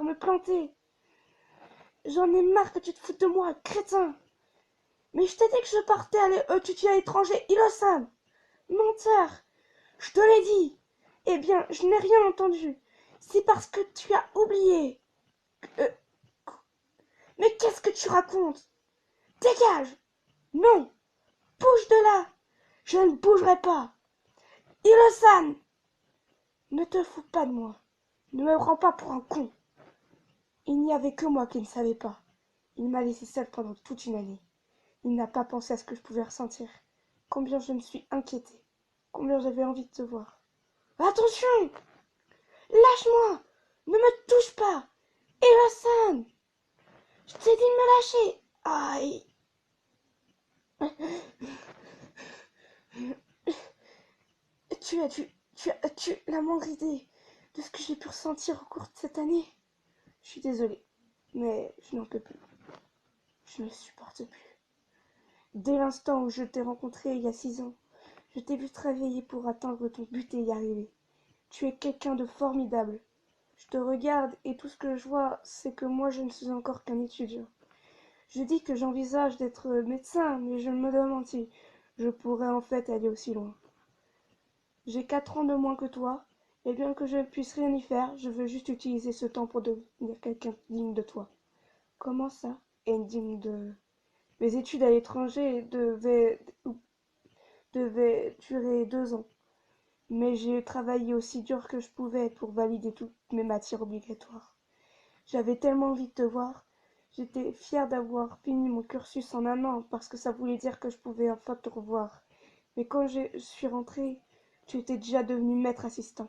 me planter. J'en ai marre que tu te foutes de moi, crétin. Mais je t'ai dit que je partais à l'étranger, Ilo-san. Menteur. Je te l'ai dit. Eh bien, je n'ai rien entendu. C'est parce que tu as oublié. Euh, mais qu'est-ce que tu racontes? Dégage. Non. Bouge de là. Je ne bougerai pas. Ilo-san. Ne te fous pas de moi. Ne me prends pas pour un con. Il n'y avait que moi qui ne savais pas. Il m'a laissé seule pendant toute une année. Il n'a pas pensé à ce que je pouvais ressentir. Combien je me suis inquiétée. Combien j'avais envie de te voir. Attention! Lâche-moi! Ne me touche pas! Eva-san! Je t'ai dit de me lâcher! Aïe! Tu as la moindre idée de ce que j'ai pu ressentir au cours de cette année. Je suis désolée, mais je n'en peux plus. Je ne supporte plus. Dès l'instant où je t'ai rencontré il y a 6 ans, je t'ai vu travailler pour atteindre ton but et y arriver. Tu es quelqu'un de formidable. Je te regarde et tout ce que je vois, c'est que moi je ne suis encore qu'un étudiant. Je dis que j'envisage d'être médecin, mais je me demande si je pourrais en fait aller aussi loin. J'ai 4 ans de moins que toi, et bien que je ne puisse rien y faire, je veux juste utiliser ce temps pour devenir quelqu'un digne de toi. Comment ça? Et digne de... Mes études à l'étranger devaient durer 2 ans, mais j'ai travaillé aussi dur que je pouvais pour valider toutes mes matières obligatoires. J'avais tellement envie de te voir. J'étais fière d'avoir fini mon cursus en un an parce que ça voulait dire que je pouvais enfin te revoir. Mais quand je suis rentrée, tu étais déjà devenu maître assistant.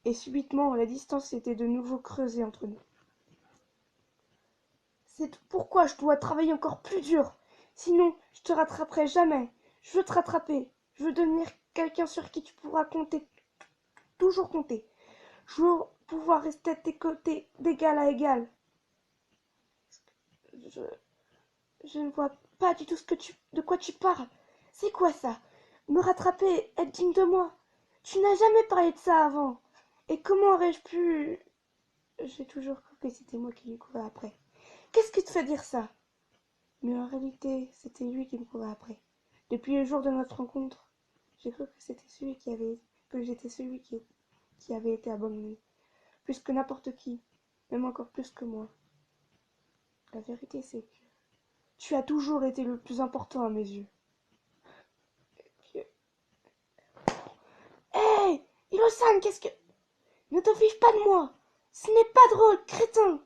Et subitement, la distance s'était de nouveau creusée entre nous. C'est pourquoi je dois travailler encore plus dur. Sinon, je te rattraperai jamais. Je veux te rattraper. Je veux devenir quelqu'un sur qui tu pourras compter, toujours compter. Je veux pouvoir rester à tes côtés d'égal à égal. Je, Je ne vois pas du tout de quoi tu parles. C'est quoi ça? Me rattraper, être digne de moi? Tu n'as jamais parlé de ça avant. Et comment aurais-je pu... J'ai toujours cru que c'était moi qui lui courais après. Qu'est-ce qui te fait dire ça? Mais en réalité, c'était lui qui me courait après. Depuis le jour de notre rencontre, j'ai cru que j'étais celui qui avait été abandonné. Plus que n'importe qui, même encore plus que moi. La vérité, c'est que tu as toujours été le plus important à mes yeux. Hé, hey, Hirosan, qu'est-ce que... Ne te fiche pas de moi. Ce n'est pas drôle, crétin.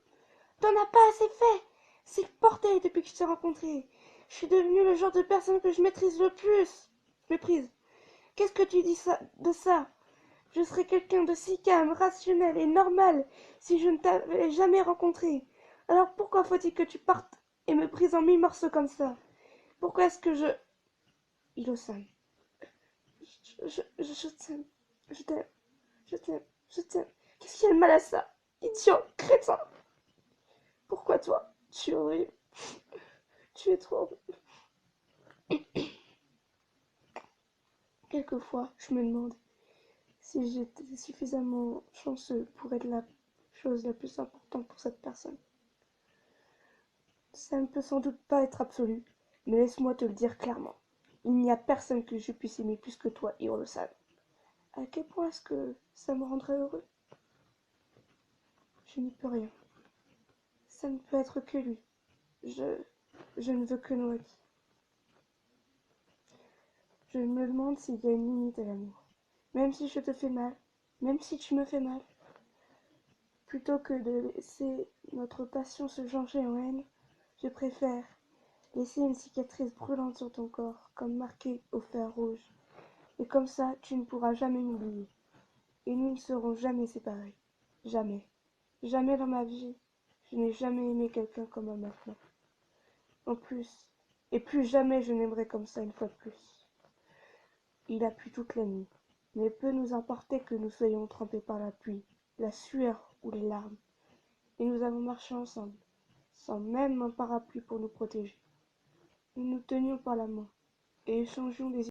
T'en as pas assez fait. C'est le bordel depuis que je t'ai rencontré. Je suis devenue le genre de personne que je maîtrise le plus. Méprise. Qu'est-ce que tu dis de ça? Je serais quelqu'un de si calme, rationnel et normal si je ne t'avais jamais rencontré. Alors pourquoi faut-il que tu partes et me brises en 1000 morceaux comme ça? Pourquoi est-ce que je... Hirosan, je t'aime. Je t'aime. Je t'aime. Je t'aime. Qu'est-ce qu'il y a de mal à ça? Idiot, crétin. Pourquoi toi? Tu es horrible. Tu es trop horrible. Quelquefois, je me demande si j'étais suffisamment chanceux pour être la chose la plus importante pour cette personne. Ça ne peut sans doute pas être absolu, mais laisse-moi te le dire clairement. Il n'y a personne que je puisse aimer plus que toi, Hiro-san. À quel point est-ce que ça me rendrait heureux? Je n'y peux rien. Ça ne peut être que lui. Je, je ne veux que Noaki. Je me demande s'il y a une limite à l'amour. Même si je te fais mal, même si tu me fais mal, plutôt que de laisser notre passion se changer en haine, je préfère laisser une cicatrice brûlante sur ton corps, comme marquée au fer rouge. Et comme ça, tu ne pourras jamais m'oublier. Et nous ne serons jamais séparés. Jamais. Jamais dans ma vie, je n'ai jamais aimé quelqu'un comme moi maintenant. En plus, et plus jamais je n'aimerai comme ça une fois de plus. Il a plu toute la nuit, mais peu nous importait que nous soyons trempés par la pluie, la sueur ou les larmes, et nous avons marché ensemble, sans même un parapluie pour nous protéger. Nous nous tenions par la main, et échangions des